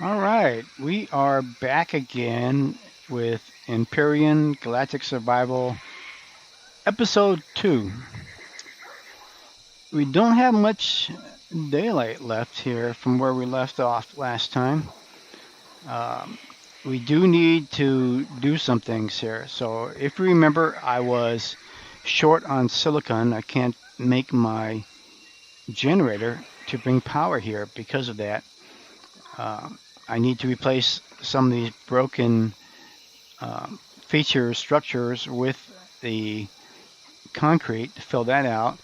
All right, we are back again with Empyrion Galactic Survival, Episode 2. We don't have much daylight left here from where we left off last time. Um, we do need to do some things here. So, if you remember, I was short on silicon. I can't make my generator to bring power here because of that. Um, I need to replace some of these broken feature structures with the concrete to fill that out.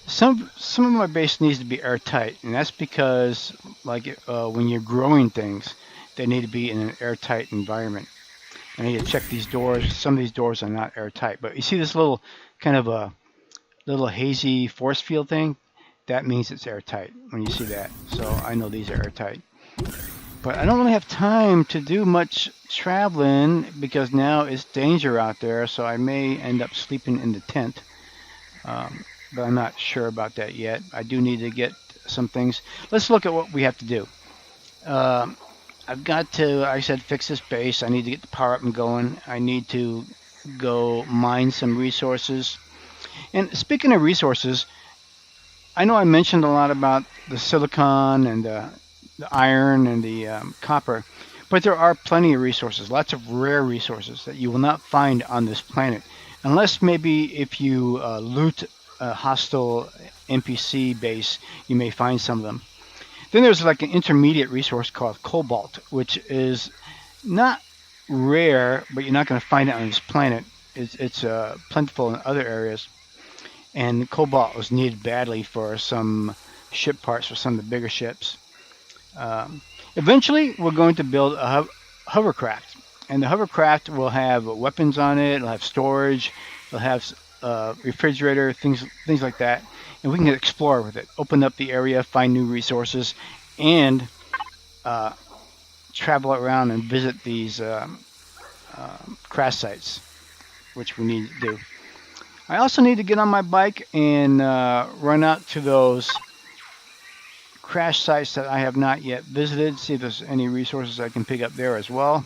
Some of my base needs to be airtight, and that's because when you're growing things, they need to be in an airtight environment. I need to check these doors. Some of these doors are not airtight, but you see this little kind of a little hazy force field thing? That means it's airtight when you see that. So I know these are airtight. But I don't really have time to do much traveling because now it's danger out there, so I may end up sleeping in the tent. But I'm not sure about that yet. I do need to get some things. Let's look at what we have to do. Uh, I've got to, like I said, fix this base. I need to get the power up and going. I need to go mine some resources. And speaking of resources, I know I mentioned a lot about the silicon and the iron and the copper, but there are plenty of resources, lots of rare resources that you will not find on this planet, unless maybe if you loot a hostile NPC base, you may find some of them. Then there's like an intermediate resource called cobalt, which is not rare, but you're not going to find it on this planet. It's plentiful in other areas, and cobalt was needed badly for some ship parts for some of the bigger ships. Eventually, we're going to build a hovercraft, and the hovercraft will have weapons on it. It'll have storage. It'll have refrigerator, things like that, and we can explore with it. Open up the area, find new resources, and uh, travel around and visit these crash sites, which we need to do. I also need to get on my bike and run out to those crash sites that I have not yet visited, see if there's any resources I can pick up there as well.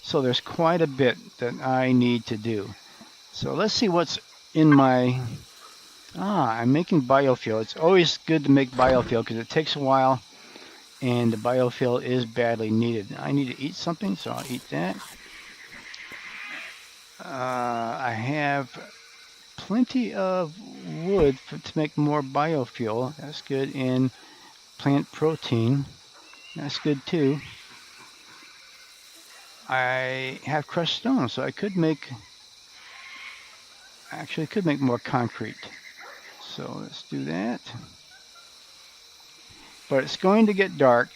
So there's quite a bit that I need to do. So let's see what's in my... I'm making biofuel. It's always good to make biofuel because it takes a while and the biofuel is badly needed. I need to eat something, so I'll eat that. I have plenty of wood to make more biofuel. That's good. And plant protein. That's good too. I have crushed stone, so I could make... Actually, could make more concrete. So let's do that. But it's going to get dark.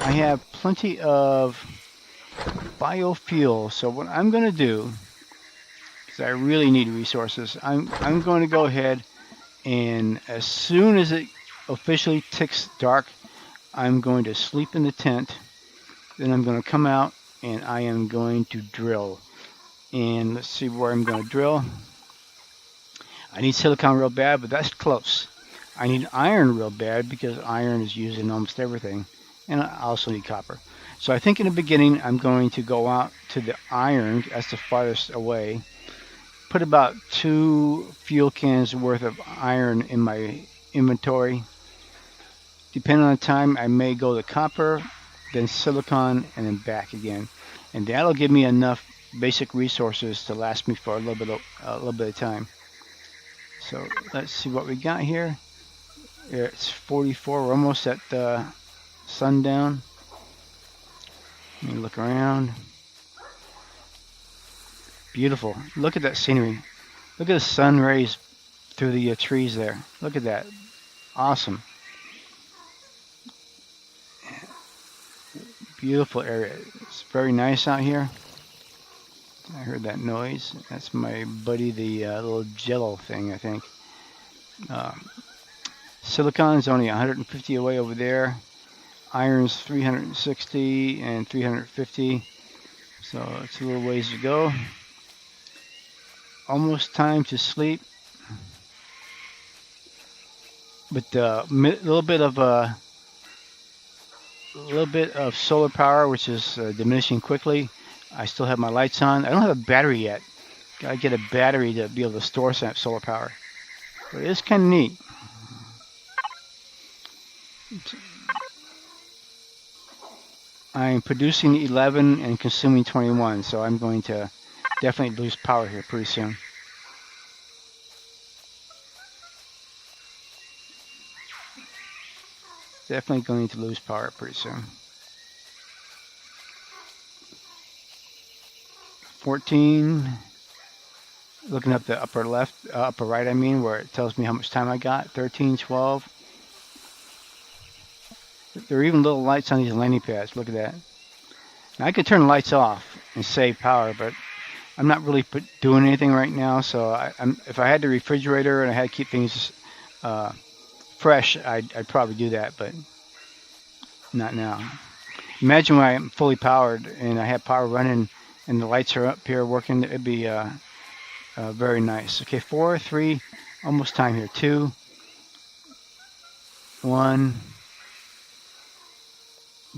I have plenty of biofuel. So what I'm going to do, because I really need resources, I'm going to go ahead and as soon as it officially ticks dark, I'm going to sleep in the tent. Then I'm going to come out and I am going to drill. And let's see where I'm going to drill. I need silicon real bad, but that's close. I need iron real bad because iron is used in almost everything. And I also need copper. So I think in the beginning I'm going to go out to the iron. That's the farthest away. Put about 2 fuel cans worth of iron in my inventory. Depending on the time, I may go to copper, then silicon, and then back again. And that'll give me enough basic resources to last me for a little bit of time. So let's see what we got here. It's 44. We're almost at sundown. Let me look around. Beautiful. Look at that scenery. Look at the sun rays through the trees there. Look at that. Awesome. Beautiful area. It's very nice out here. I heard that noise. That's my buddy, the little jello thing, I think. Silicon is only 150 away over there. Iron's 360 and 350. So it's a little ways to go. Almost time to sleep. But a little bit of little bit of solar power, which is diminishing quickly. I still have my lights on. I don't have a battery yet. Gotta get a battery to be able to store some solar power. But it's kind of neat. I'm producing 11 and consuming 21, so I'm going to definitely lose power here pretty soon. Definitely going to lose power pretty soon. 14. Looking up the upper left, upper right, I mean, where it tells me how much time I got. 13, 12. There are even little lights on these landing pads. Look at that. Now I could turn the lights off and save power, but I'm not really doing anything right now. So if I had the refrigerator and I had to keep things fresh, I'd probably do that, but not now. Imagine when I'm fully powered and I have power running and the lights are up here working. It'd be very nice. Okay, 4, 3, almost time here. 2, 1,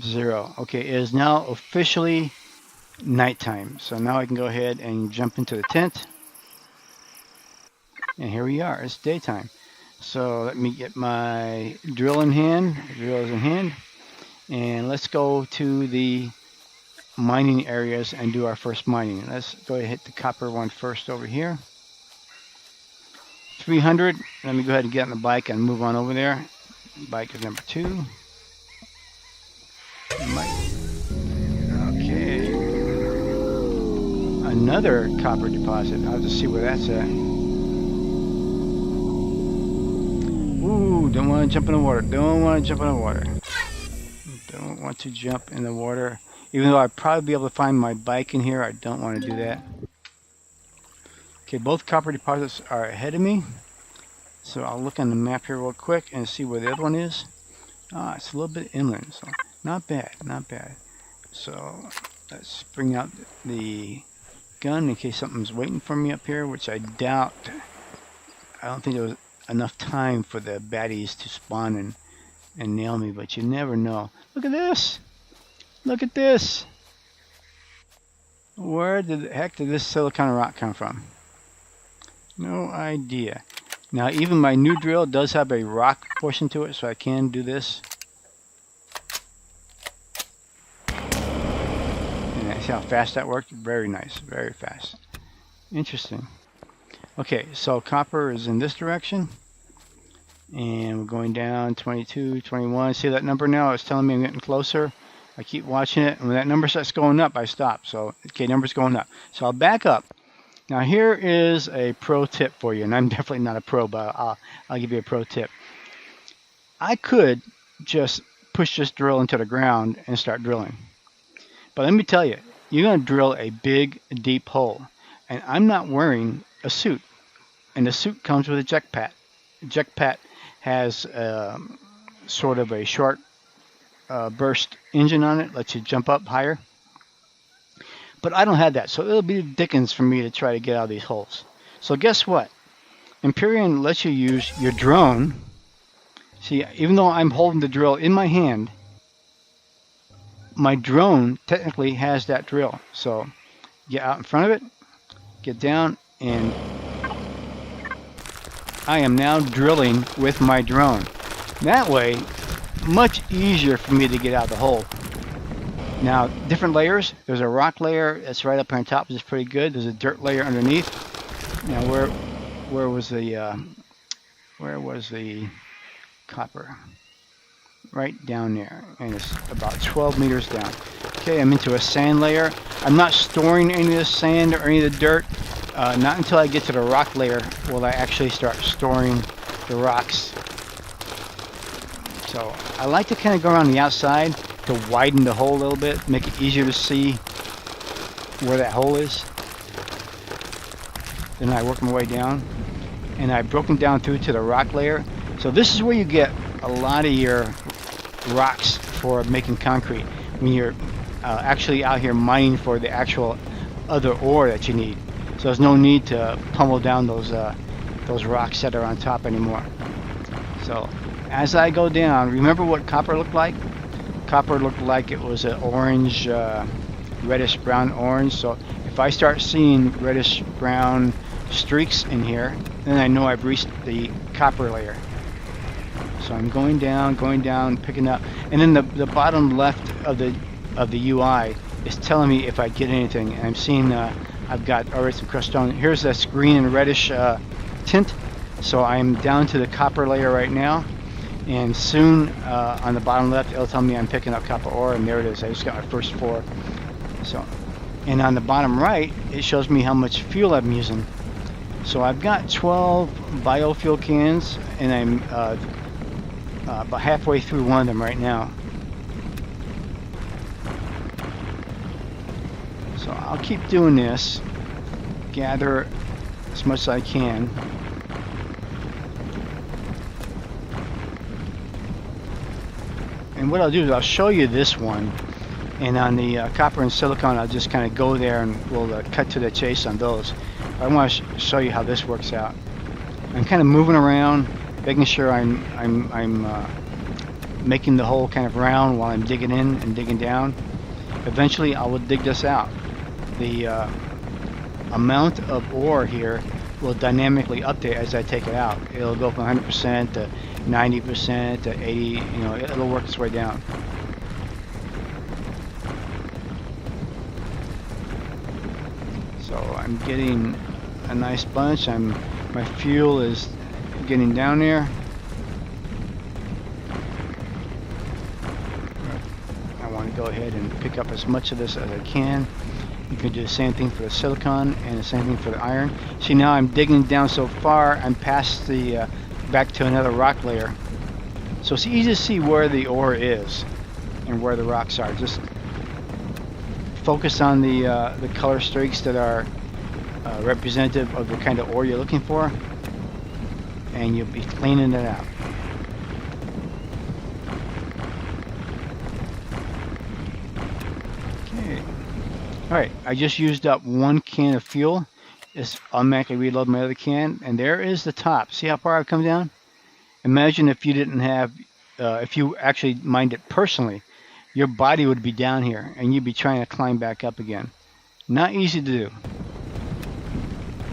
0. Okay, it is now officially nighttime. So now I can go ahead and jump into the tent. And here we are. It's daytime. So let me get my drill in hand. The drill is in hand. And let's go to the mining areas and do our first mining. Let's go ahead and hit the copper one first over here. 300. Let me go ahead and get on the bike and move on over there. Bike is number 2. Okay. Another copper deposit. I'll have to see where that's at. Ooh, don't want to jump in the water. Don't want to jump in the water. Don't want to jump in the water. Even though I'd probably be able to find my bike in here, I don't want to do that. Okay, both copper deposits are ahead of me. So I'll look on the map here real quick and see where the other one is. Ah, it's a little bit inland, so not bad, not bad. So let's bring out the gun in case something's waiting for me up here, which I doubt. I don't think there was enough time for the baddies to spawn and nail me, but you never know. Look at this! Look at this! Where the heck did this silicon rock come from? No idea. Now even my new drill does have a rock portion to it, so I can do this. And see how fast that worked? Very nice, very fast. Interesting. Okay, so copper is in this direction. And we're going down 22, 21. See that number now? It's telling me I'm getting closer. I keep watching it, and when that number starts going up, I stop. So, okay, number's going up. So I'll back up. Now here is a pro tip for you, and I'm definitely not a pro, but I'll give you a pro tip. I could just push this drill into the ground and start drilling. But let me tell you, you're going to drill a big, deep hole. And I'm not wearing a suit. And the suit comes with a jetpack. Jetpack has sort of a short burst engine on it, lets you jump up higher. But I don't have that, so it'll be dickens for me to try to get out of these holes. So guess what? Empyrion lets you use your drone. See, even though I'm holding the drill in my hand, my drone technically has that drill. So get out in front of it, get down, and I am now drilling with my drone. That way, much easier for me to get out of the hole. Now, different layers. There's a rock layer that's right up here on top, which is pretty good. There's a dirt layer underneath. Now, where was the copper? Right down there, and it's about 12 meters down. Okay, I'm into a sand layer. I'm not storing any of the sand or any of the dirt. Not until I get to the rock layer will I actually start storing the rocks. So I like to kind of go around the outside to widen the hole a little bit, make it easier to see where that hole is. Then I work my way down, and I've broken down through to the rock layer. So this is where you get a lot of your rocks for making concrete when you're actually out here mining for the actual other ore that you need. So there's no need to pummel down those rocks that are on top anymore. So as I go down, remember what copper looked like? copper looked like it was an orange, reddish brown orange. So if I start seeing reddish brown streaks in here, then I know I've reached the copper layer. So I'm going down, picking up, and then the bottom left of the UI is telling me if I get anything. And I'm seeing I've got already some crushed stone. Here's this green and reddish tint. So I'm down to the copper layer right now, and soon on the bottom left it'll tell me I'm picking up copper ore, and there it is. I just got my first 4. So, and on the bottom right it shows me how much fuel I'm using. So I've got 12 biofuel cans, and I'm about halfway through one of them right now. So I'll keep doing this, gather as much as I can. And what I'll do is I'll show you this one, and on the copper and silicon I'll just kind of go there and we'll cut to the chase on those. I want to show you how this works out. I'm kind of moving around, making sure I'm making the hole kind of round while I'm digging in and digging down. Eventually I will dig this out. The amount of ore here will dynamically update as I take it out. It'll go from 100% to 90% to 80, you know, it'll work its way down. So I'm getting a nice bunch. My fuel is getting down there. I want to go ahead and pick up as much of this as I can. You can do the same thing for the silicon and the same thing for the iron. See, now I'm digging down so far, I'm past the back to another rock layer. So it's easy to see where the ore is and where the rocks are. Just focus on the color streaks that are representative of the kind of ore you're looking for, and you'll be cleaning it out. Okay. Alright, I just used up 1 can of fuel. Just automatically reload my other can, and there is the top. See how far I've come down? Imagine if you didn't have, if you actually mined it personally, your body would be down here and you'd be trying to climb back up again. Not easy to do.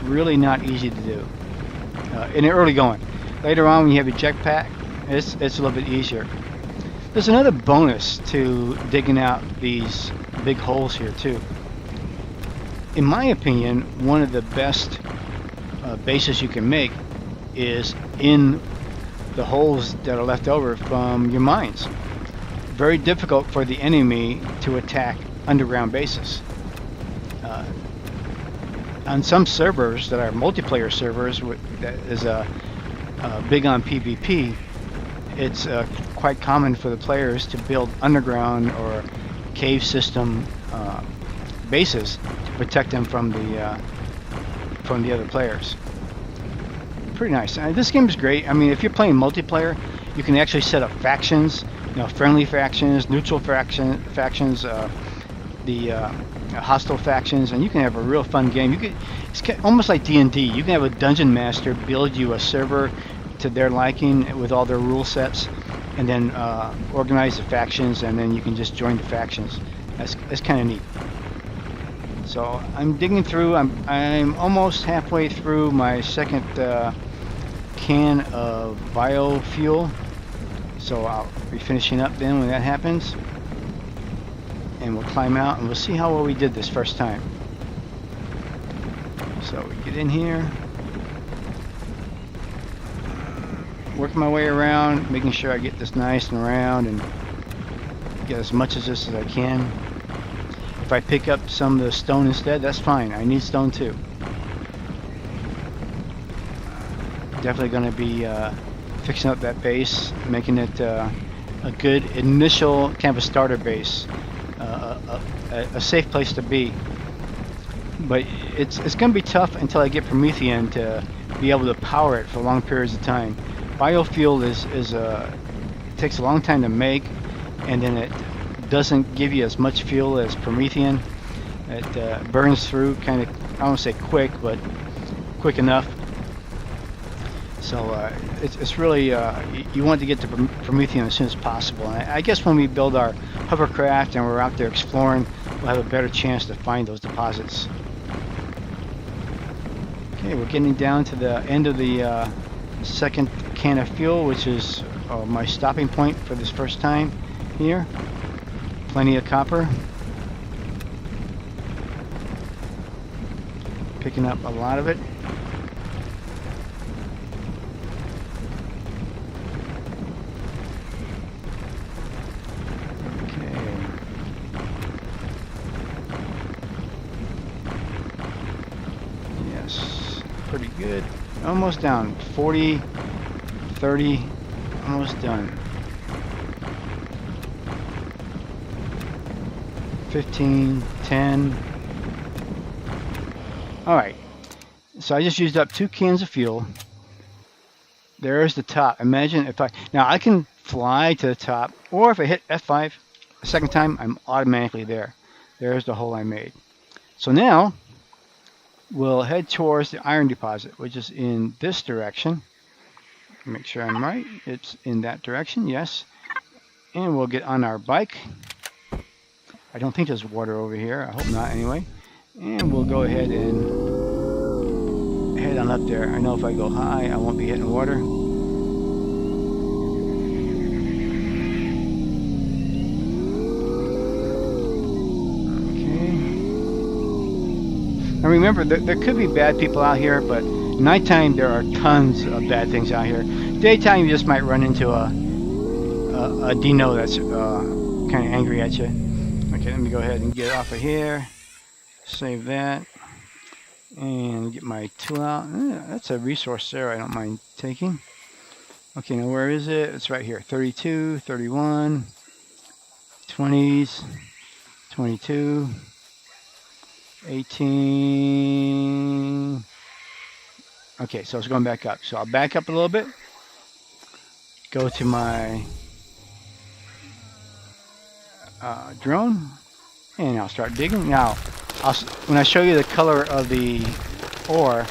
Really not easy to do. In the early going. Later on when you have your jetpack, it's a little bit easier. There's another bonus to digging out these big holes here too. In my opinion, one of the best bases you can make is in the holes that are left over from your mines. Very difficult for the enemy to attack underground bases. On some servers that are multiplayer servers that is big on PvP, it's quite common for the players to build underground or cave system bases to protect them from the other players. Pretty nice. This game is great. I mean, if you're playing multiplayer, you can actually set up factions, you know, friendly factions, neutral factions, the hostile factions, and you can have a real fun game. It's almost like D&D. You can have a dungeon master build you a server to their liking with all their rule sets, and then organize the factions, and then you can just join the factions. That's kind of neat. So I'm digging through. I'm almost halfway through my second can of biofuel. So I'll be finishing up then when that happens. And we'll climb out and we'll see how well we did this first time. So we get in here. Working my way around, making sure I get this nice and round and get as much of this as I can. If I pick up some of the stone instead, that's fine. I need stone too. Definitely going to be fixing up that base, making it a good initial kind of a starter base, a safe place to be. But it's going to be tough until I get Promethean to be able to power it for long periods of time. Biofuel takes a long time to make, and then it doesn't give you as much fuel as Promethean. It burns through kind of, I don't want to say quick, but quick enough. So it's really, you want to get to Promethean as soon as possible. And I guess when we build our hovercraft and we're out there exploring, we'll have a better chance to find those deposits. Okay, we're getting down to the end of the second can of fuel, which is my stopping point for this first time here. Plenty of copper. Picking up a lot of it. Pretty good. Almost down. 40, 30, almost done. 15, 10. Alright. So I just used up 2 cans of fuel. There's the top. Imagine if now I can fly to the top, or if I hit F5 a second time, I'm automatically there. There's the hole I made. So now we'll head towards the iron deposit, which is in this direction. Make sure I'm right. It's in that direction, yes. And we'll get on our bike. I don't think there's water over here. I hope not, anyway. And we'll go ahead and head on up there. I know if I go high, I won't be hitting water. And remember, there could be bad people out here, but nighttime there are tons of bad things out here. Daytime you just might run into a Dino that's kind of angry at you. Okay, let me go ahead and get off of here. Save that. And get my tool out. That's a resource there I don't mind taking. Okay, now where is it? It's right here. 32, 31, 20s, 22. 18. Okay, so it's going back up. So I'll back up a little bit. Go to my drone, and I'll start digging. Now, when I show you the color of the ore,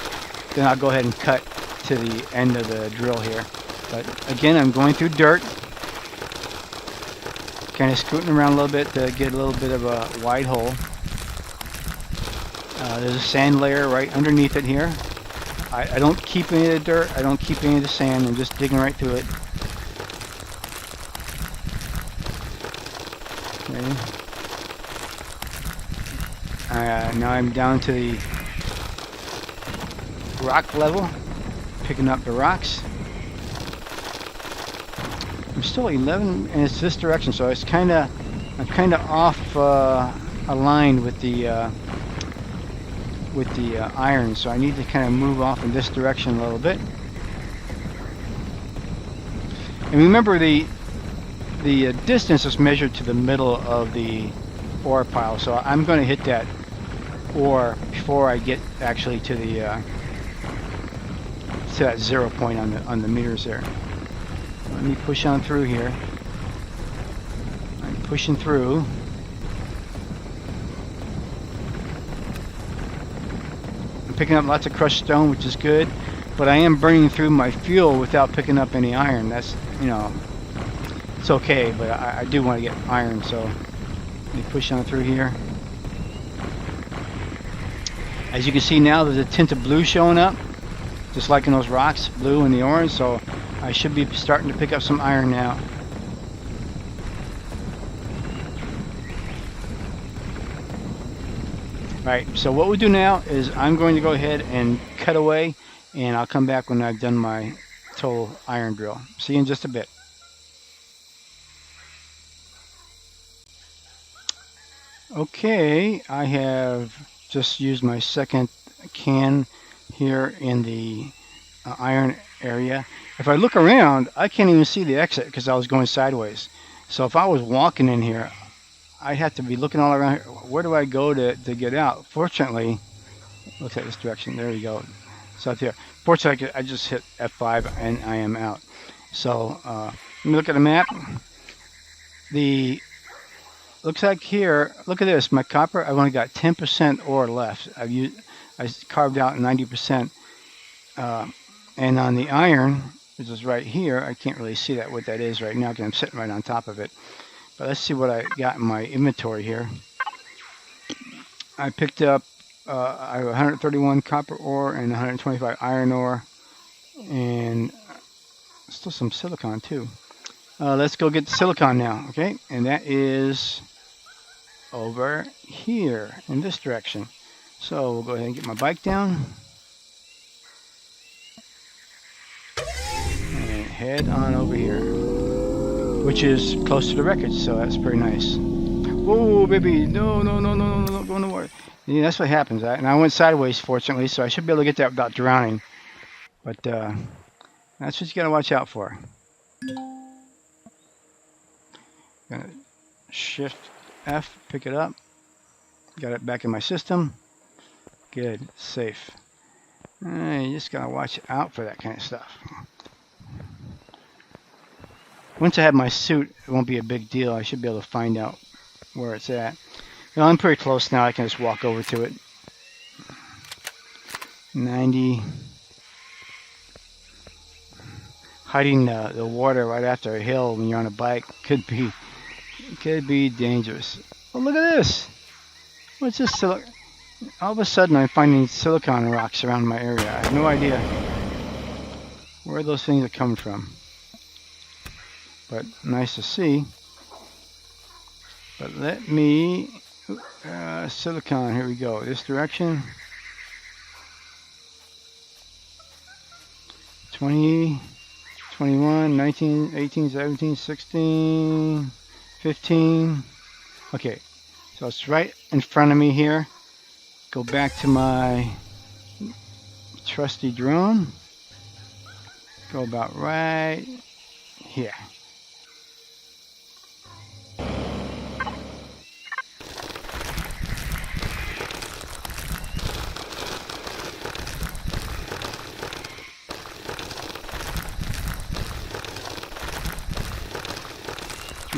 then I'll go ahead and cut to the end of the drill here. But again, I'm going through dirt, kind of scooting around a little bit to get a little bit of a wide hole. There's a sand layer right underneath it here. I don't keep any of the dirt. I don't keep any of the sand. I'm just digging right through it. Okay. Now I'm down to the rock level, picking up the rocks. I'm still 11, and it's this direction, so it's I'm kind of off aligned with the iron, so I need to kind of move off in this direction a little bit. And remember, the distance is measured to the middle of the ore pile, so I'm going to hit that ore before I get actually to the to that 0 point on the meters there. Let me push on through here. I'm pushing through. Picking up lots of crushed stone, which is good, but I am burning through my fuel without picking up any iron. That's, you know, it's okay, but I do want to get iron, so let me push on through here. As you can see now, there's a tint of blue showing up, just like in those rocks, blue and the orange, so I should be starting to pick up some iron now. Alright, so what we'll do now is I'm going to go ahead and cut away, and I'll come back when I've done my total iron drill. See you in just a bit. Okay, I have just used my second can here in the iron area. If I look around, I can't even see the exit because I was going sideways. So if I was walking in here, I'd have to be looking all around here. Where do I go to get out? Fortunately, looks like this direction. There you go. So out there. Fortunately, I just hit F5 and I am out. So let me look at the map. Looks like here. Look at this. My copper. I've only got 10% ore left. I carved out 90%. And on the iron, which is right here, I can't really see that what that is right now because I'm sitting right on top of it. But let's see what I got in my inventory here. I picked up I have 131 copper ore and 125 iron ore, and still some silicon too. Let's go get the silicon now, okay? And that is over here in this direction. So we'll go ahead and get my bike down and head on over here, which is close to the wreckage, so that's pretty nice. Whoa, baby! No, no, no, no, no, no, go in the water. Yeah, that's what happens. And I went sideways, fortunately, so I should be able to get that without drowning. But that's what you gotta watch out for. Gonna shift F, pick it up. Got it back in my system. Good, safe. You just gotta watch out for that kind of stuff. Once I have my suit, it won't be a big deal. I should be able to find out where it's at. Well, I'm pretty close now. I can just walk over to it. 90. Hiding the water right after a hill when you're on a bike could be dangerous. Oh, look at this! What's this? All of a sudden, I'm finding silicon rocks around my area. I have no idea where those things are coming from. But nice to see. But let me silicon. Here we go. This direction. 20, 21, 19, 18, 17, 16, 15. Okay, so it's right in front of me here. Go back to my trusty drone. Go about right here.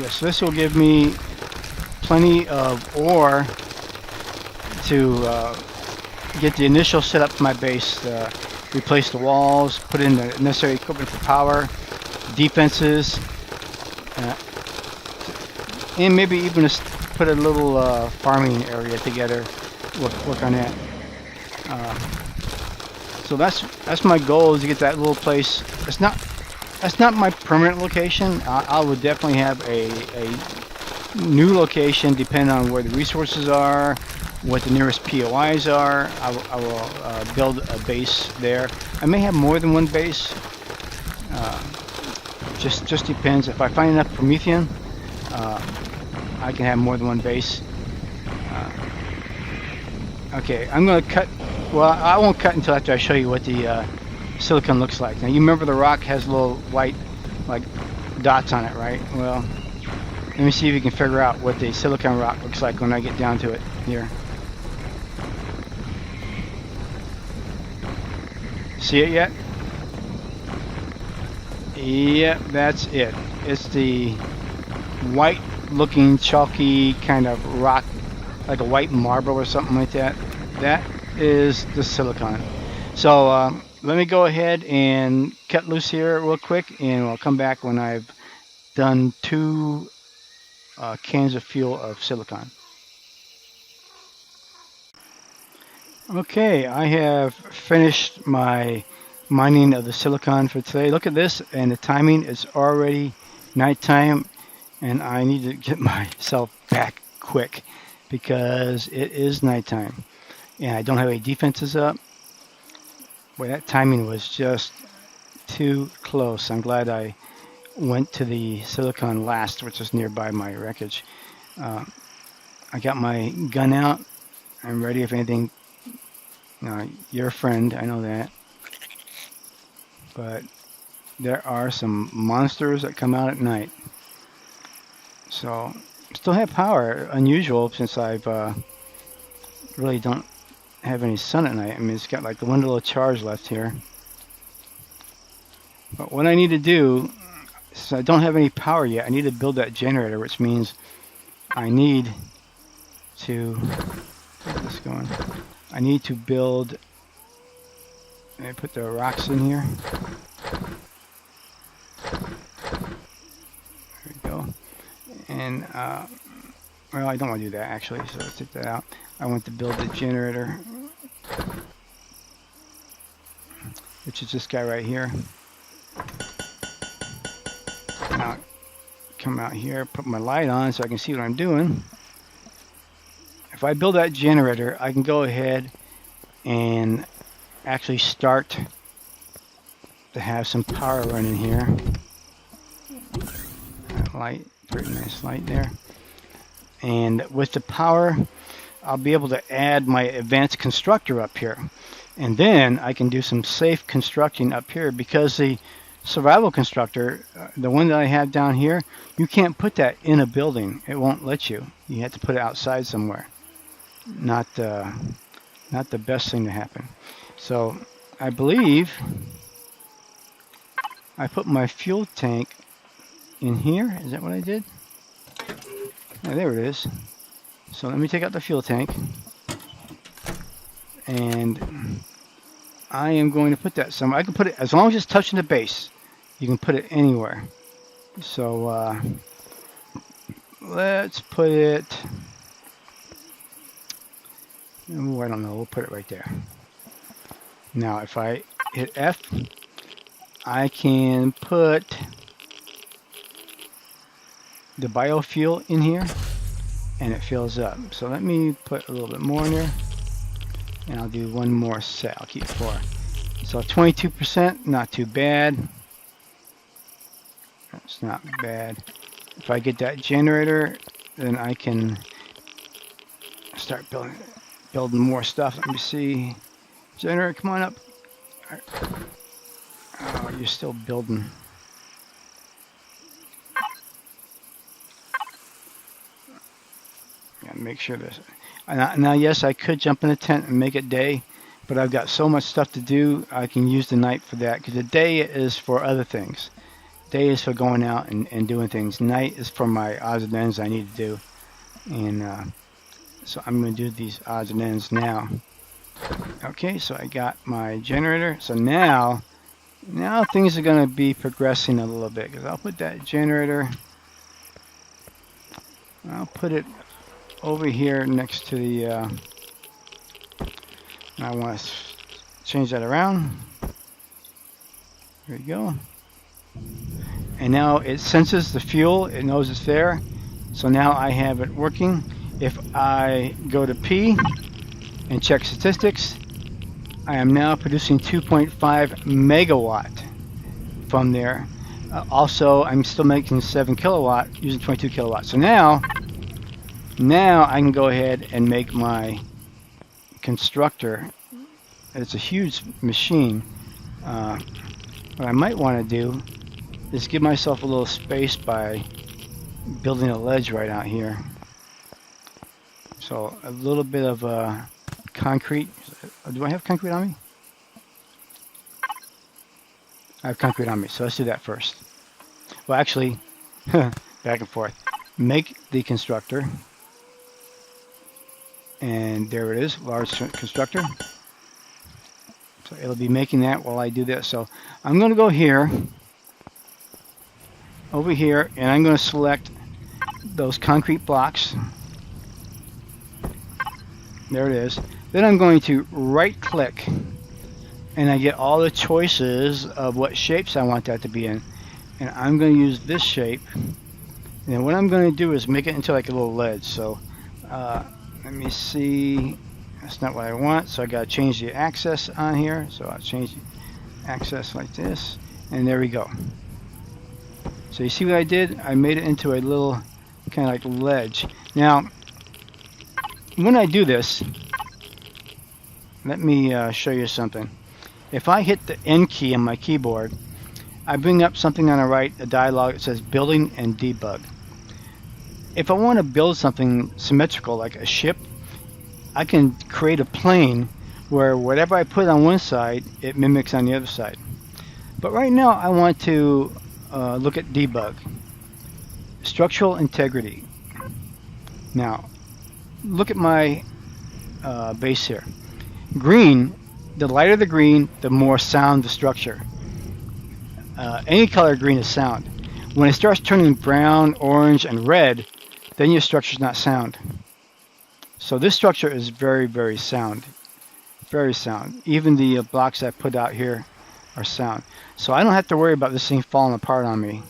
Yes, this will give me plenty of ore to get the initial setup for my base, replace the walls, put in the necessary equipment for power, defenses, and maybe even just put a little farming area together. Work on that. So that's my goal, is to get that little place. That's not my permanent location. I would definitely have a new location depending on where the resources are, what the nearest POIs are. I will build a base there. I may have more than one base. Just depends. If I find enough Promethean, I can have more than one base. Okay, I'm going to cut. Well, I won't cut until after I show you what the silicon looks like. Now, you remember the rock has little white, like, dots on it, right? Well, let me see if you can figure out what the silicon rock looks like when I get down to it here. See it yet? Yep, that's it. It's the white looking chalky kind of rock, like a white marble or something like that. That is the silicon. So let me go ahead and cut loose here real quick, and we'll come back when I've done 2 cans of fuel of silicon. Okay, I have finished my mining of the silicon for today. Look at this, and the timing is already nighttime, and I need to get myself back quick because it is nighttime, and I don't have any defenses up. Boy, that timing was just too close. I'm glad I went to the silicon last, which is nearby my wreckage. I got my gun out. I'm ready if anything. You're a friend, I know that. But there are some monsters that come out at night. So, still have power. Unusual, since I've really don't have any sun at night. I mean, it's got like the one little charge left here. But what I need to do, since I don't have any power yet, I need to build that generator, which means I need to get this going. I need to build I put the rocks in here. There we go. And well, I don't want to do that actually, so let's take that out. I want to build the generator, which is this guy right here. Now, come out here, put my light on so I can see what I'm doing. If I build that generator, I can go ahead and actually start to have some power running here. That light, pretty nice light there. And with the power, I'll be able to add my advanced constructor up here. And then I can do some safe constructing up here, because the survival constructor, the one that I have down here, you can't put that in a building. It won't let you. You have to put it outside somewhere. Not the best thing to happen. So I believe I put my fuel tank in here. Is that what I did? Yeah, there it is. So let me take out the fuel tank, and I am going to put that somewhere. I can put it, as long as it's touching the base, you can put it anywhere. So let's put it, oh, I don't know, we'll put it right there. Now if I hit F, I can put the biofuel in here, and it fills up. So let me put a little bit more in there, and I'll do one more set. I'll keep 4. So 22%, not too bad. That's not bad. If I get that generator, then I can start building more stuff. Let me see. Generator, come on up. Oh, you're still building. Make sure this. Now, yes, I could jump in a tent and make it day, but I've got so much stuff to do. I can use the night for that, because the day is for other things. Day is for going out and doing things. Night is for my odds and ends I need to do, and so I'm going to do these odds and ends now. Okay, so I got my generator. So now things are going to be progressing a little bit, because I'll put that generator. I'll put it over here next to the I want to change that around. There we go. And now it senses the fuel, it knows it's there, so now I have it working. If I go to P and check statistics, I am now producing 2.5 megawatt from there. Also, I'm still making 7 kilowatt using 22 kilowatts. So now I can go ahead and make my constructor. It's a huge machine. What I might want to do is give myself a little space by building a ledge right out here. So a little bit of concrete. Do I have concrete on me? I have concrete on me, so let's do that first. Well, actually, back and forth. Make the constructor. And there it is, large constructor. So it'll be making that while I do this. So I'm going to go here, over here, and I'm going to select those concrete blocks. There it is. Then I'm going to right click, and I get all the choices of what shapes I want that to be in. And I'm going to use this shape. And what I'm going to do is make it into like a little ledge. So let me see. That's not what I want, so I got to change the axis on here. So I'll change the axis like this, and there we go. So you see what I did? I made it into a little kind of like ledge. Now, when I do this, let me show you something. If I hit the N key on my keyboard, I bring up something on the right, a dialog that says Building and Debug. If I want to build something symmetrical like a ship, I can create a plane where whatever I put on one side, it mimics on the other side. But right now I want to look at debug. Structural integrity. Now, look at my base here. Green the lighter the green, the more sound the structure. Any color green is sound. When it starts turning brown, orange, and red, then your structure's not sound. So this structure is very, very sound. Very sound. Even the blocks I put out here are sound. So I don't have to worry about this thing falling apart on me.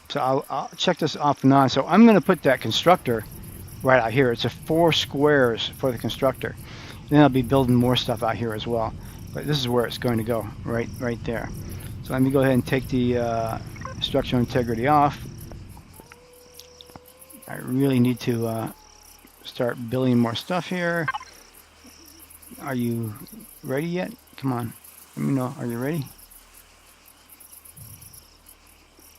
So I'll check this off and on. So I'm going to put that constructor right out here. It's a 4 squares for the constructor. Then I'll be building more stuff out here as well. But this is where it's going to go, right there. So let me go ahead and take the structural integrity off. I really need to start building more stuff here. Are you ready yet? Come on, let me know. Are you ready?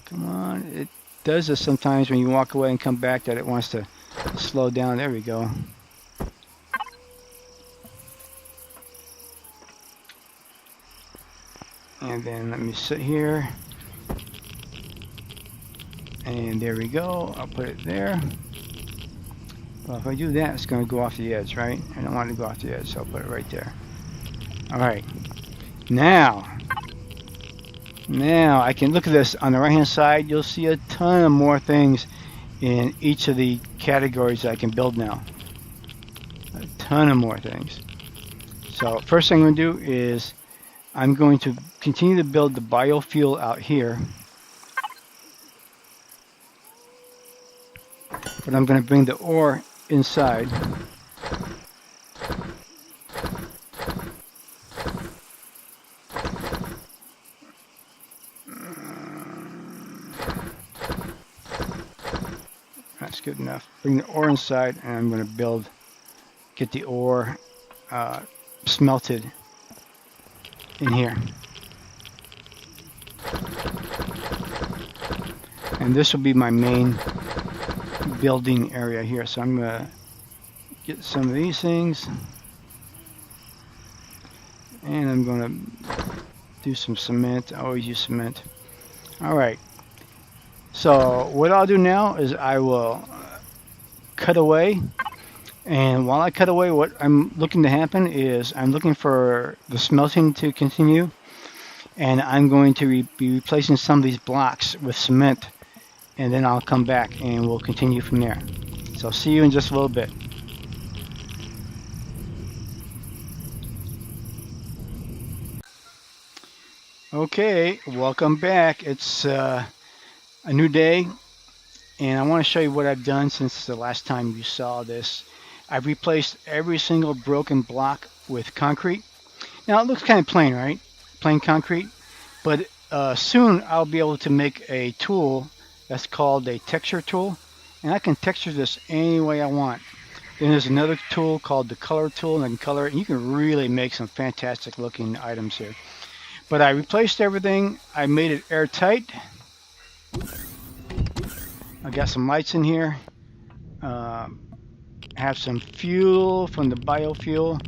Come on. It does this sometimes when you walk away and come back, that it wants to slow down. There we go. And then let me sit here. And there we go. I'll put it there. Well, if I do that, it's going to go off the edge, right? I don't want it to go off the edge, so I'll put it right there. Alright. Now I can look at this on the right hand side. You'll see a ton of more things in each of the categories that I can build now. A ton of more things. So first thing I'm going to do is I'm going to continue to build the biofuel out here. But I'm going to bring the ore inside. That's good enough. Bring the ore inside, and I'm going to get the ore smelted in here. And this will be my main building area here. So I'm going to get some of these things. And I'm going to do some cement. I always use cement. Alright. So what I'll do now is I will cut away. And while I cut away, what I'm looking to happen is I'm looking for the smelting to continue. And I'm going to be replacing some of these blocks with cement. And then I'll come back and we'll continue from there. So I'll see you in just a little bit. Okay, welcome back. It's a new day, and I want to show you what I've done since the last time you saw this. I've replaced every single broken block with concrete. Now it looks kind of plain, right? Plain concrete, but soon I'll be able to make a tool that's called a texture tool, and I can texture this any way I want. Then there's another tool called the color tool, and I can color it, and you can really make some fantastic looking items here. But I replaced everything. I made it airtight. I got some lights in here. Have some fuel from the biofuel.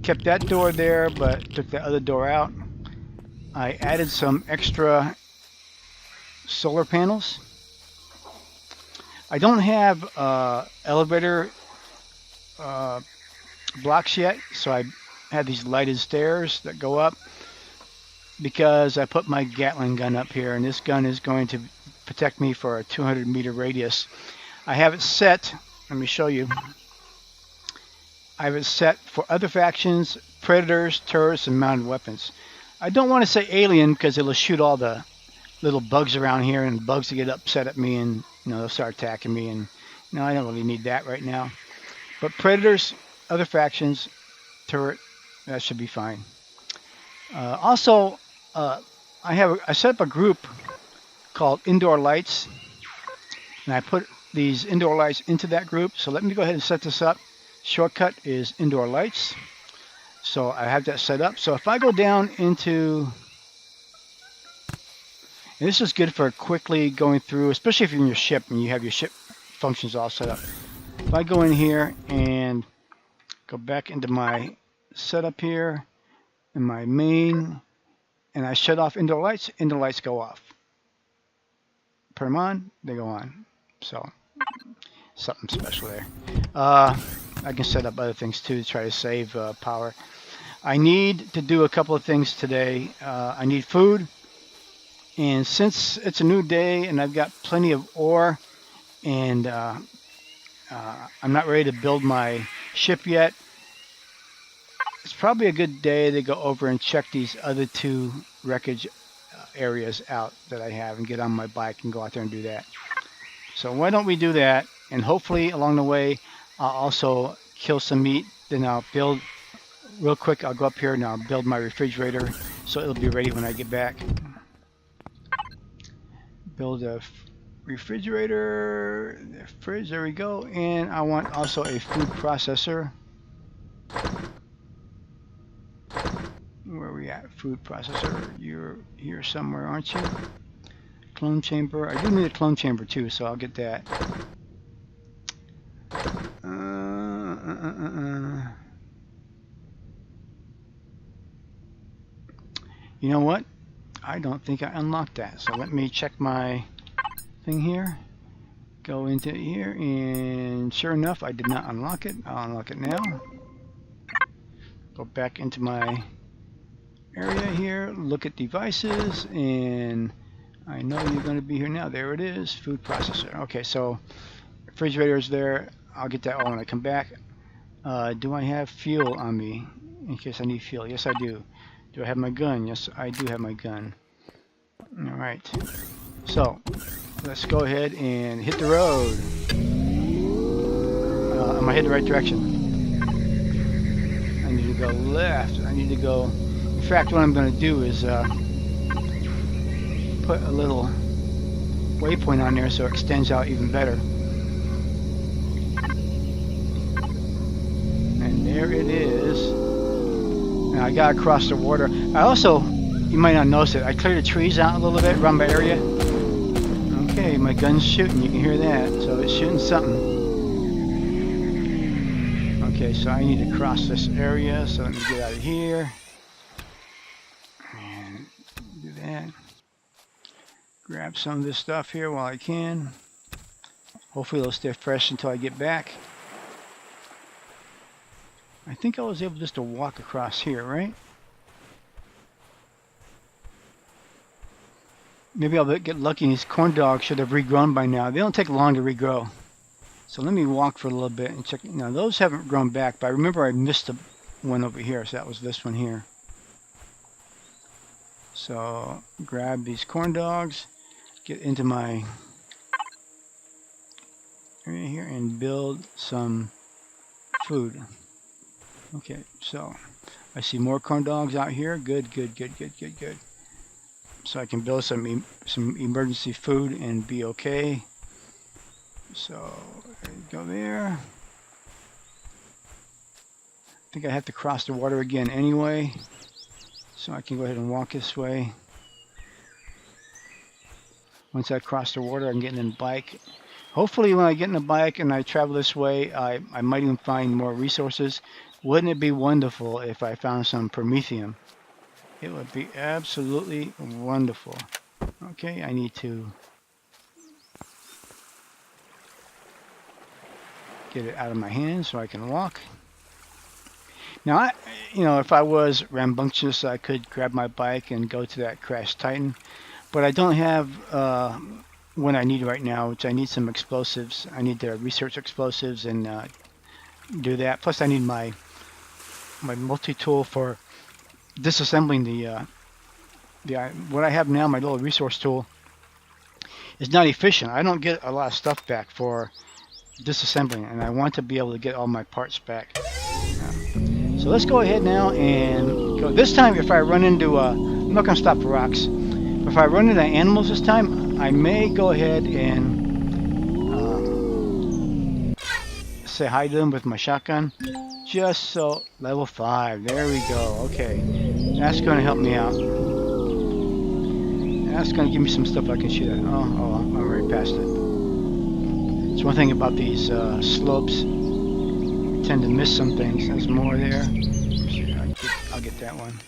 Kept that door there, but took the other door out. I added some extra solar panels. I don't have elevator blocks yet, so I had these lighted stairs that go up because I put my Gatling gun up here, and this gun is going to protect me for a 200-meter radius. I have it set. Let me show you. I have it set for other factions, predators, turrets, and mounted weapons. I don't want to say alien because it'll shoot all the little bugs around here, and bugs will get upset at me, and they'll start attacking me. And I don't really need that right now. But predators, other factions, turret, that should be fine. Also, I set up a group called Indoor Lights, and I put these indoor lights into that group. So let me go ahead and set this up. Shortcut is Indoor Lights. So I have that set up. So if I go down into, and this is good for quickly going through, especially if you're in your ship and you have your ship functions all set up. If I go in here and go back into my setup here, in my main, and I shut off indoor lights go off. Put them on, they go on. So something special there. I can set up other things too to try to save power. I need to do a couple of things today. I need food, and since it's a new day and I've got plenty of ore, and I'm not ready to build my ship yet, it's probably a good day to go over and check these other two wreckage areas out that I have and get on my bike and go out there and do that. So why don't we do that? And hopefully along the way, I'll also kill some meat. Then I'll build real quick. I'll go up here and I'll build my refrigerator so it'll be ready when I get back. Build a refrigerator, the fridge, there we go. And I want also a food processor. Where are we at? Food processor. You're here somewhere, aren't you? Clone chamber. I do need a clone chamber too, so I'll get that. You know what? I don't think I unlocked that. So let me check my thing here. Go into here, and sure enough, I did not unlock it. I'll unlock it now. Go back into my area here, look at devices, and I know you're going to be here now. There it is, food processor. Okay, so refrigerator is there. I'll get that all when I come back. Do I have fuel on me in case I need fuel? Yes, I do. Do I have my gun? Yes, I do have my gun. All right. So let's go ahead and hit the road. Am I heading the right direction? I need to go left. I need to go. In fact, what I'm going to do is put a little waypoint on there so it extends out even better. And there it is. Now I got to cross the water. I also, you might not notice it, I cleared the trees out a little bit around my area. Okay, my gun's shooting, you can hear that. So it's shooting something. Okay, so I need to cross this area, so let me get out of here. And do that. Grab some of this stuff here while I can. Hopefully it'll stay fresh until I get back. I think I was able just to walk across here, right? Maybe I'll get lucky and these corn dogs should have regrown by now. They don't take long to regrow. So let me walk for a little bit and check. Now those haven't grown back, but I remember I missed the one over here, so that was this one here. So grab these corn dogs, get into my area here and build some food. Okay, so I see more corn dogs out here. Good, good, good, good, good, good. So I can build some emergency food and be okay. So there you go there. I think I have to cross the water again anyway. So I can go ahead and walk this way. Once I cross the water, I can get in the bike. Hopefully when I get in the bike and I travel this way, I might even find more resources. Wouldn't it be wonderful if I found some promethium? It would be absolutely wonderful. Okay, I need to get it out of my hands so I can walk. Now, if I was rambunctious, I could grab my bike and go to that Crash Titan. But I don't have what I need right now, which I need some explosives. I need to research explosives and do that. Plus, I need my multi-tool for disassembling the what I have now. My little resource tool is not efficient. I don't get a lot of stuff back for disassembling, and I want to be able to get all my parts back. So let's go ahead now and go. This time, if I run into I'm not going to stop for rocks. If I run into animals this time, I may go ahead and say hi to them with my shotgun. Just so, level 5, there we go. Okay, that's going to help me out. That's going to give me some stuff I can shoot at. Oh, I'm already past it. It's one thing about these slopes. You tend to miss some things. There's more there. I'll get that one.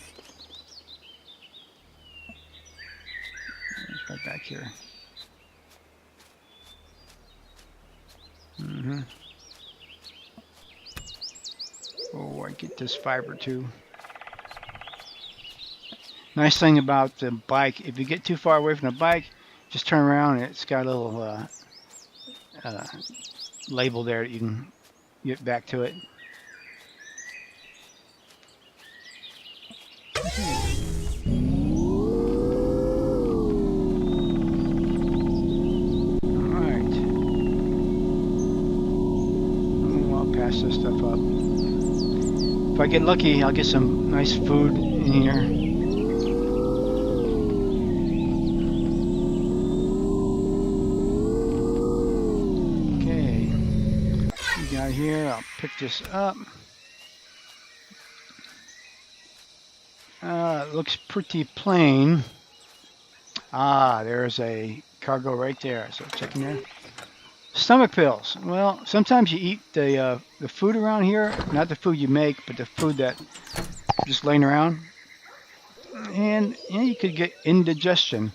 It's right back here. Oh, I get this fiber too. Nice thing about the bike, if you get too far away from the bike, just turn around and it's got a little label there that you can get back to it. Alright. I'll pass this stuff up. If I get lucky, I'll get some nice food in here. Here, I'll pick this up. It looks pretty plain. There's a cargo right there. So check in there. Stomach pills. Well, sometimes you eat the food around here, not the food you make, but the food that just laying around, and you could get indigestion.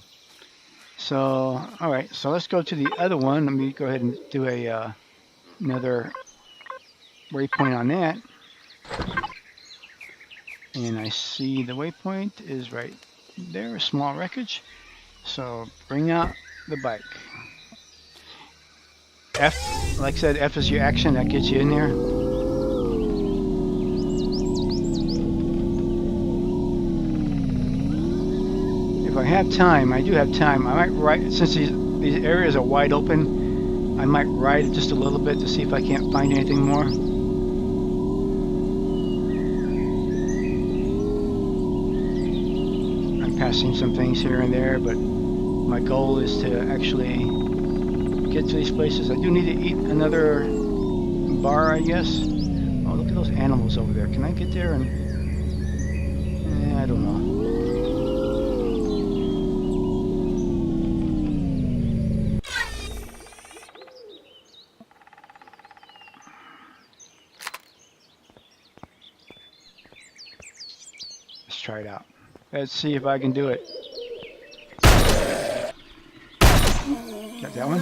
So, all right. So let's go to the other one. Let me go ahead and do a another waypoint on that, and I see the waypoint is right there, a small wreckage. So bring out the bike. F, like I said, F is your action, that gets you in there. If I have time, I do have time, I might ride, since these areas are wide open, I might ride it just a little bit to see if I can't find anything more. Passing some things here and there, but my goal is to actually get to these places. I do need to eat another bar, I guess. Oh, look at those animals over there. Can I get there? And I don't know. Let's try it out. Let's see if I can do it. Got that one?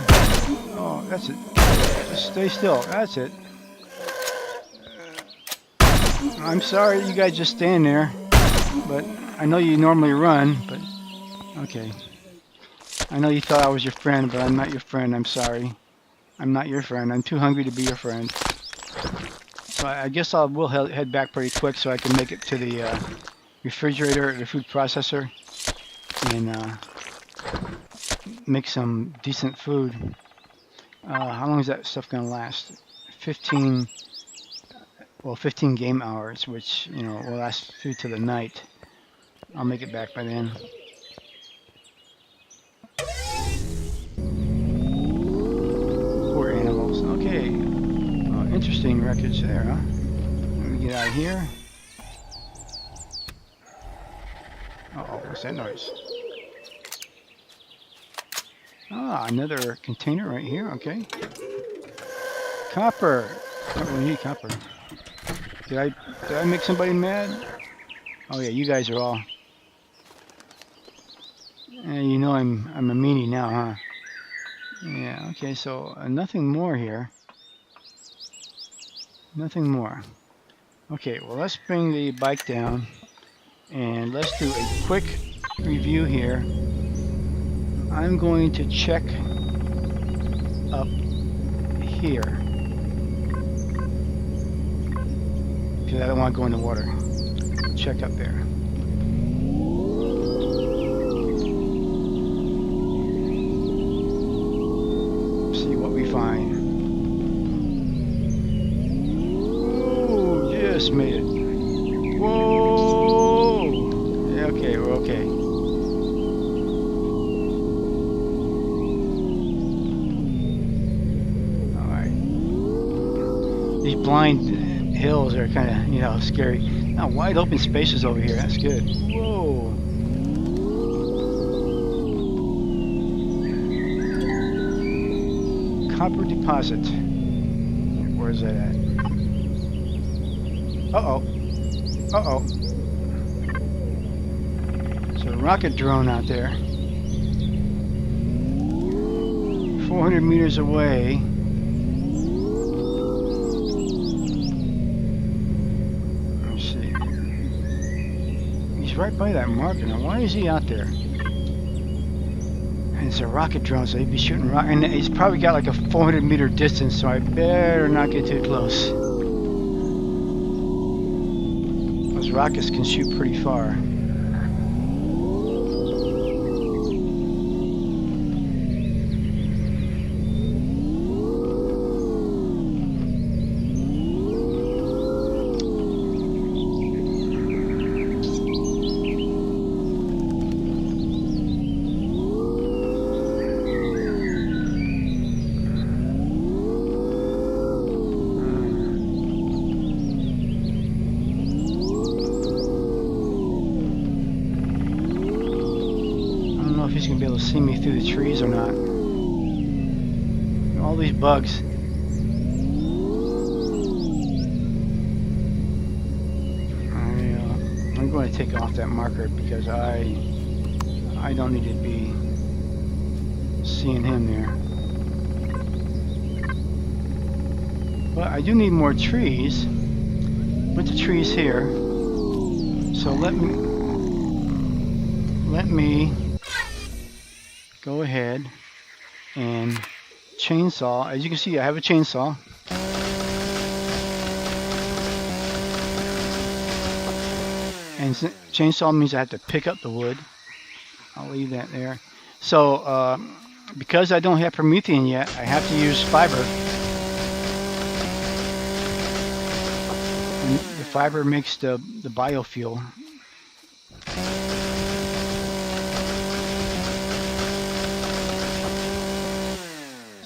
Oh, that's it. Just stay still. That's it. I'm sorry you guys just stand there, but I know you normally run, but okay. I know you thought I was your friend, but I'm not your friend. I'm sorry. I'm not your friend. I'm too hungry to be your friend. So I guess I will head back pretty quick so I can make it to the refrigerator, the food processor, and make some decent food. How long is that stuff gonna last? 15 game hours, which will last through to the night. I'll make it back by then. Poor animals. Okay, interesting wreckage there, huh? Let me get out of here. Uh-oh, what's that noise? Another container right here, okay. Copper. Don't really need copper. Did I make somebody mad? Oh yeah, you guys are all. You know I'm a meanie now, huh? Yeah, okay, so nothing more here. Nothing more. Okay, well let's bring the bike down. And let's do a quick review here. I'm going to check up here because I don't want to go in the water. Check up there. See what we find. Oh, just made it. Whoa! Yeah, okay, we're okay. These blind hills are kind of, scary. Now, wide open spaces over here. That's good. Whoa. Copper deposit. Where's that at? Uh-oh. Uh-oh. There's a rocket drone out there. 400 meters away. right by that marker. Now, why is he out there? And it's a rocket drone, so he'd be shooting rocket. And he's probably got like a 400-meter distance, so I better not get too close. Those rockets can shoot pretty far. He's gonna be able to see me through the trees or not. All these bugs. I'm going to take off that marker because I don't need to be seeing him there. But I do need more trees. Put the trees here. So let me go ahead and chainsaw. As you can see, I have a chainsaw. And chainsaw means I have to pick up the wood. I'll leave that there. So because I don't have Promethean yet, I have to use fiber. And the fiber makes the biofuel.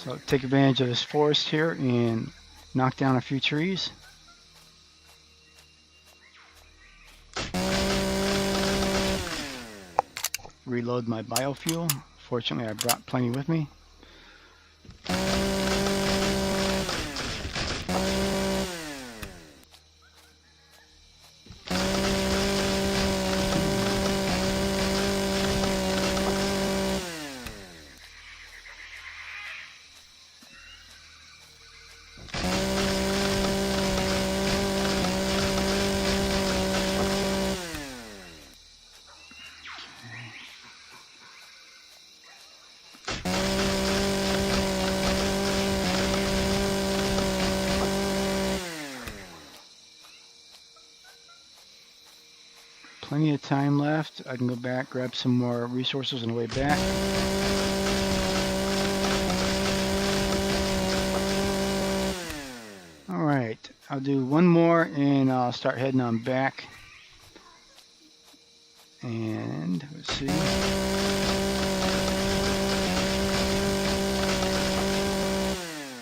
So take advantage of this forest here and knock down a few trees. Reload my biofuel. Fortunately, I brought plenty with me. Plenty of time left. I can go back, grab some more resources on the way back. Alright, I'll do one more and I'll start heading on back. And let's see.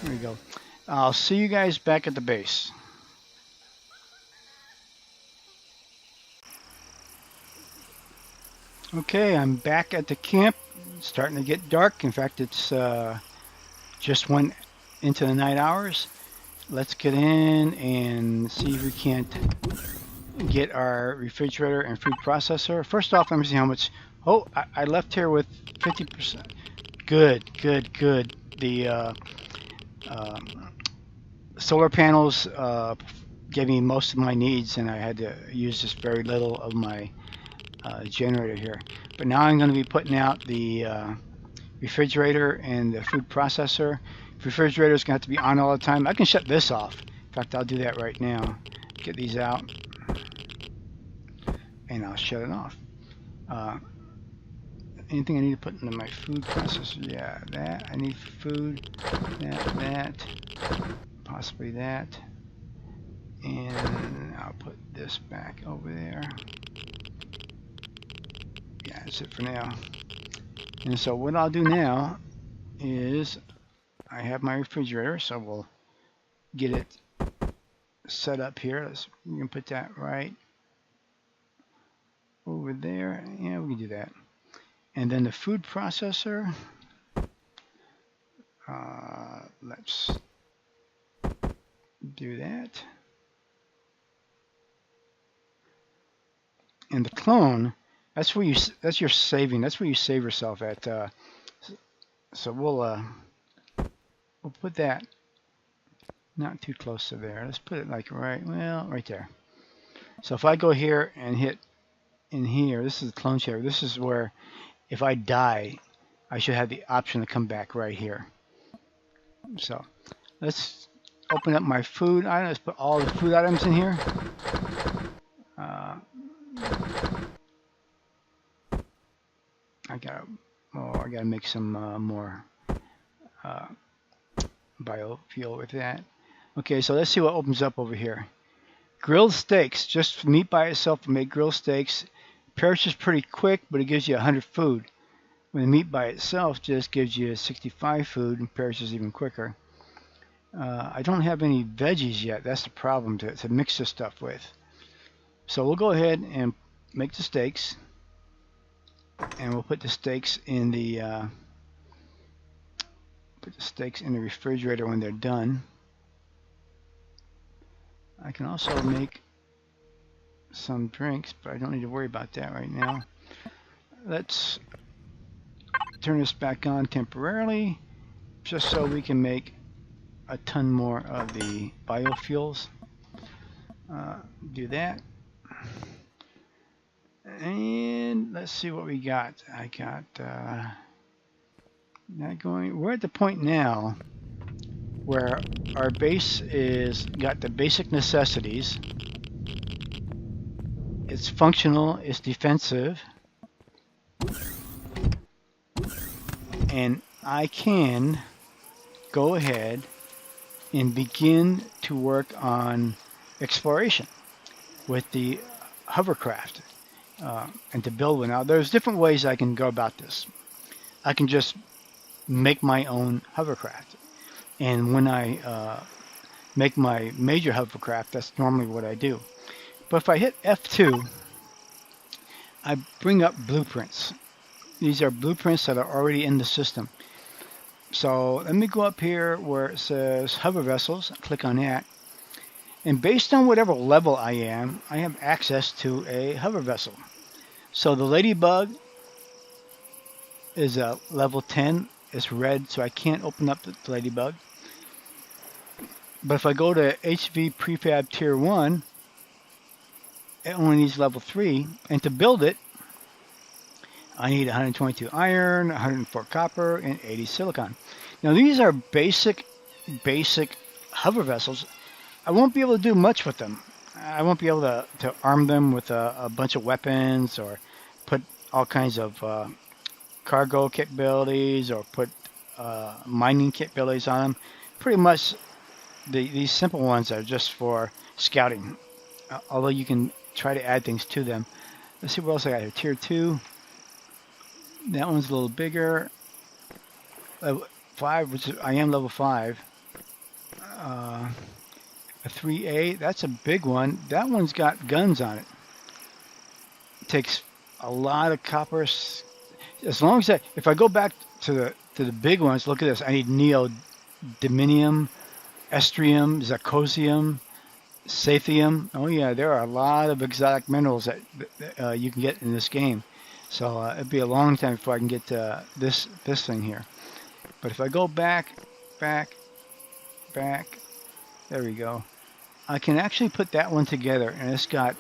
There we go. I'll see you guys back at the base. Okay, I'm back at the camp. It's starting to get dark. In fact, it's just went into the night hours. Let's get in and see if we can't get our refrigerator and food processor. First off, let me see how much. Oh, I left here with 50%. Good, good, good. The solar panels gave me most of my needs, and I had to use just very little of my generator here. But now I'm going to be putting out the refrigerator and the food processor. Refrigerator is going to have to be on all the time. I can shut this off. In fact, I'll do that right now. Get these out and I'll shut it off. Anything I need to put into my food processor? Yeah, that. I need food. That. Possibly that. And I'll put this back over there. Yeah, that's it for now. And so what I'll do now is I have my refrigerator, so we'll get it set up here. We can put that right over there. Yeah, we can do that. And then the food processor, let's do that. And the clone, that's where that's your saving. That's where you save yourself at. So we'll put that not too close to there. Let's put it like right there. So if I go here and hit in here. This is the clone chamber. This is where if I die, I should have the option to come back right here. So let's open up my food items. Let's put all the food items in here. I gotta make some more biofuel with that. Okay, so let's see what opens up over here. Grilled steaks, just meat by itself will make grilled steaks. Perishes pretty quick, but it gives you 100 food. When the meat by itself just gives you 65 food and perishes even quicker. I don't have any veggies yet. That's the problem to mix this stuff with. So we'll go ahead and make the steaks. And we'll put the steaks in the refrigerator when they're done. I can also make some drinks, but I don't need to worry about that right now. Let's turn this back on temporarily, just so we can make a ton more of the biofuels. Do that. And let's see what we got. I got that going. We're at the point now where our base is got the basic necessities. It's functional, it's defensive, and I can go ahead and begin to work on exploration with the hovercraft. And to build one. Now, there's different ways I can go about this. I can just make my own hovercraft. And when I make my major hovercraft, that's normally what I do. But if I hit F2, I bring up blueprints. These are blueprints that are already in the system. So let me go up here where it says hover vessels. Click on that. And based on whatever level I am, I have access to a hover vessel. So the Ladybug is a level 10. It's red, so I can't open up the Ladybug. But if I go to HV Prefab Tier 1, it only needs level 3. And to build it, I need 122 iron, 104 copper, and 80 silicon. Now these are basic hover vessels. I won't be able to do much with them. I won't be able to arm them with a bunch of weapons or put all kinds of cargo capabilities or put mining capabilities on them. Pretty much these simple ones are just for scouting, although you can try to add things to them. Let's see what else I got here. Tier 2. That one's a little bigger. Level 5, which is, I am level 5. A 3A, that's a big one. That one's got guns on it. It takes a lot of copper. As long as if I go back to the big ones, look at this. I need neodymium, estrium, zirconium, sathium. Oh yeah, there are a lot of exotic minerals that you can get in this game. So it'd be a long time before I can get to this thing here. But if I go back, there we go. I can actually put that one together, and it's got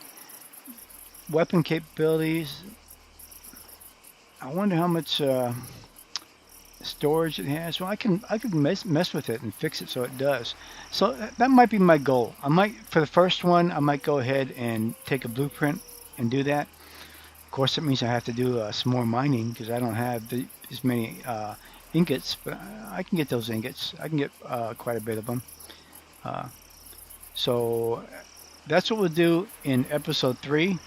weapon capabilities. I wonder how much storage it has. Well, I could mess with it and fix it so it does. So that might be my goal. For the first one, I might go ahead and take a blueprint and do that. Of course, it means I have to do some more mining because I don't have as many ingots, but I can get those ingots. I can get quite a bit of them. So that's what we'll do in episode 3.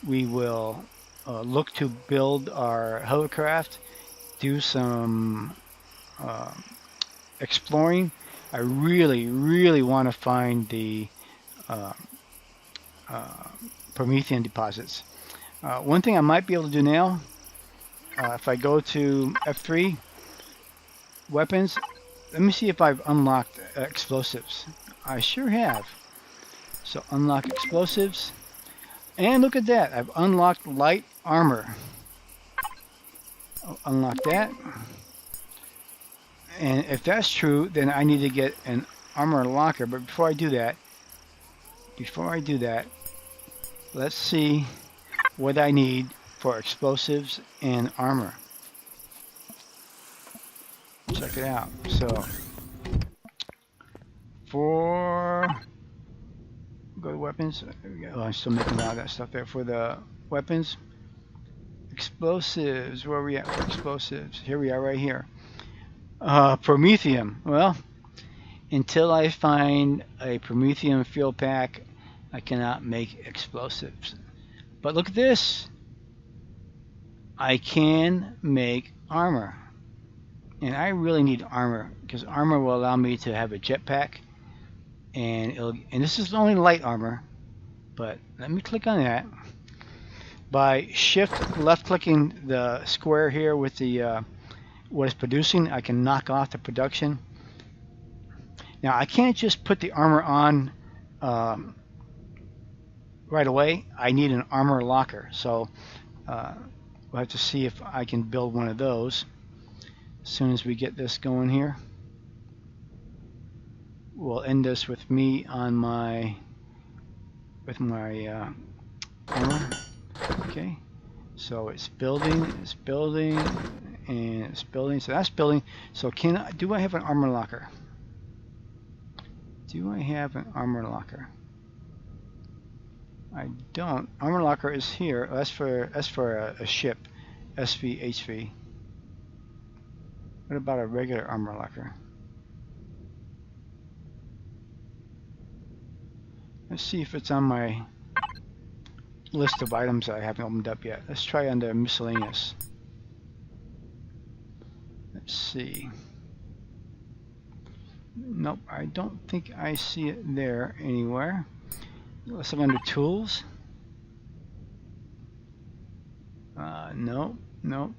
We will look to build our hovercraft, do some exploring. I really want to find the Promethean deposits. One thing I might be able to do now, if I go to F3, weapons, let me see if I've unlocked explosives. I sure have. So unlock explosives. And look at that. I've unlocked light armor. I'll unlock that. And if that's true, then I need to get an armor locker. But before I do that, let's see what I need for explosives and armor. Check it out. So, for go to weapons. Oh, I'm still making a lot of that stuff there. For the weapons, explosives. Where are we at for explosives? Here we are, right here. Promethium. Well, until I find a Promethium fuel pack, I cannot make explosives. But look at this. I can make armor. And I really need armor, because armor will allow me to have a jetpack. And this is only light armor. But let me click on that. By shift left clicking the square here with the what it's producing, I can knock off the production. Now I can't just put the armor on right away. I need an armor locker, so we'll have to see if I can build one of those as soon as we get this going here. We'll end this with me on my armor. Okay, so it's building, and it's building. So that's building. So do I have an armor locker? Do I have an armor locker? I don't. Armor locker is here. That's for a ship, SV HV. What about a regular armor locker? Let's see if it's on my list of items that I haven't opened up yet. Let's try under miscellaneous. Let's see. Nope, I don't think I see it there anywhere. Let's look under tools. Nope, nope,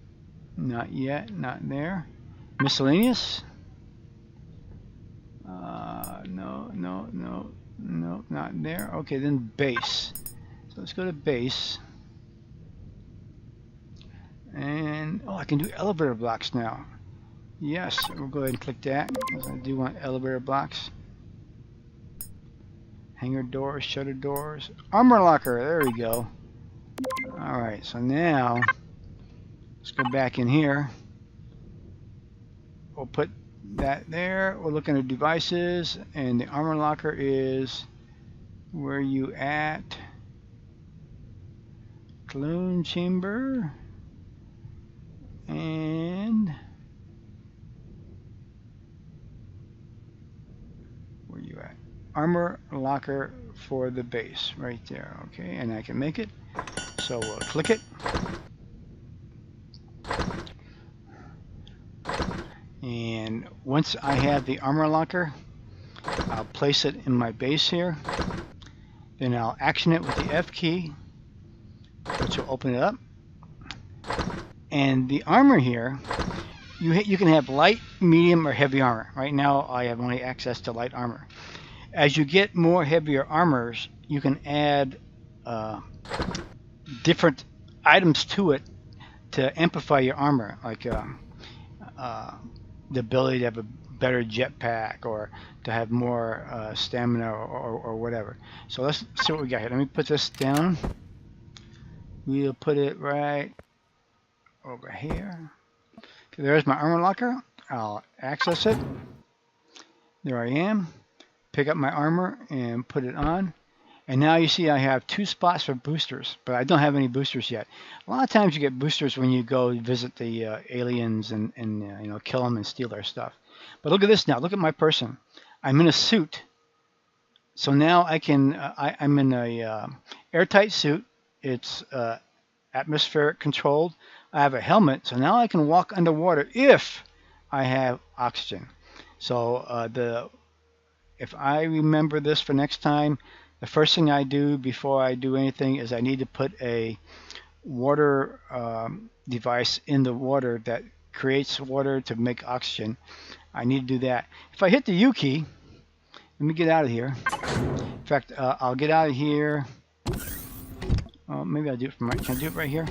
not yet, not there. Miscellaneous. No, not there. Okay, then base. So let's go to base. And I can do elevator blocks now. Yes, we'll go ahead and click that, because I do want elevator blocks. Hangar doors, shutter doors, armor locker, there we go. Alright, so now let's go back in here. We'll put that there. We'll look under devices, and the armor locker is where you at? Clone chamber. And where you at? Armor locker for the base right there. Okay, and I can make it, so we'll click it, and once I have the armor locker, I'll place it in my base here. Then I'll action it with the F key, which will open it up. And the armor here, you can have light, medium, or heavy armor. Right now I have only access to light armor. As you get more heavier armors, you can add different items to it to amplify your armor, like the ability to have a better jetpack, or to have more stamina, or whatever. So let's see what we got here. Let me put this down. We'll put it right over here. Okay, there's my armor locker. I'll access it. There I am. Pick up my armor and put it on. And now you see I have 2 spots for boosters, but I don't have any boosters yet. A lot of times you get boosters when you go visit the aliens and you know, kill them and steal their stuff. But look at this now. Look at my person. I'm in a suit. So now I can. I'm in a airtight suit. It's atmospheric controlled. I have a helmet, so now I can walk underwater if I have oxygen. So if I remember this for next time, the first thing I do before I do anything is I need to put a water device in the water that creates water to make oxygen. I need to do that. If I hit the U key, let me get out of here. In fact, I'll get out of here. Maybe I'll do it from right. Can I do it right here?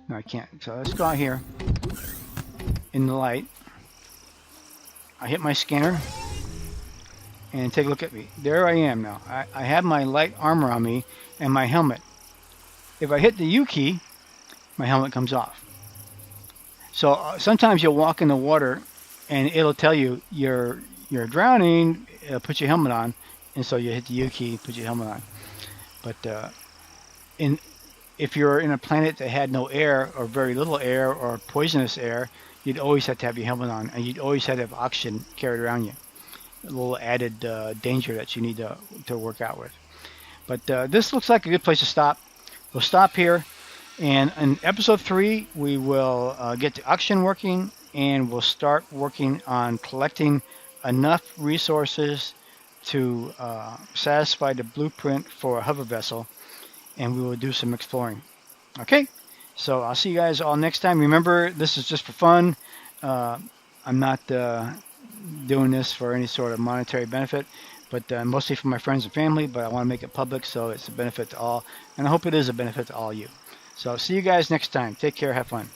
No, I can't. So let's go out here in the light. I hit my scanner and take a look at me. There I am now. I have my light armor on me and my helmet. If I hit the U key, my helmet comes off. So sometimes you'll walk in the water, and it'll tell you you're drowning. Put your helmet on, and so you hit the U key, put your helmet on. But in if you're in a planet that had no air or very little air or poisonous air, you'd always have to have your helmet on, and you'd always have to have oxygen carried around you. A little added danger that you need to work out with. But this looks like a good place to stop. We'll stop here. And in episode 3, we will get the oxygen working, and we'll start working on collecting enough resources to satisfy the blueprint for a hover vessel, and we will do some exploring. Okay, so I'll see you guys all next time. Remember, this is just for fun. I'm not doing this for any sort of monetary benefit, but mostly for my friends and family, but I want to make it public so it's a benefit to all, and I hope it is a benefit to all you. So see you guys next time. Take care. Have fun.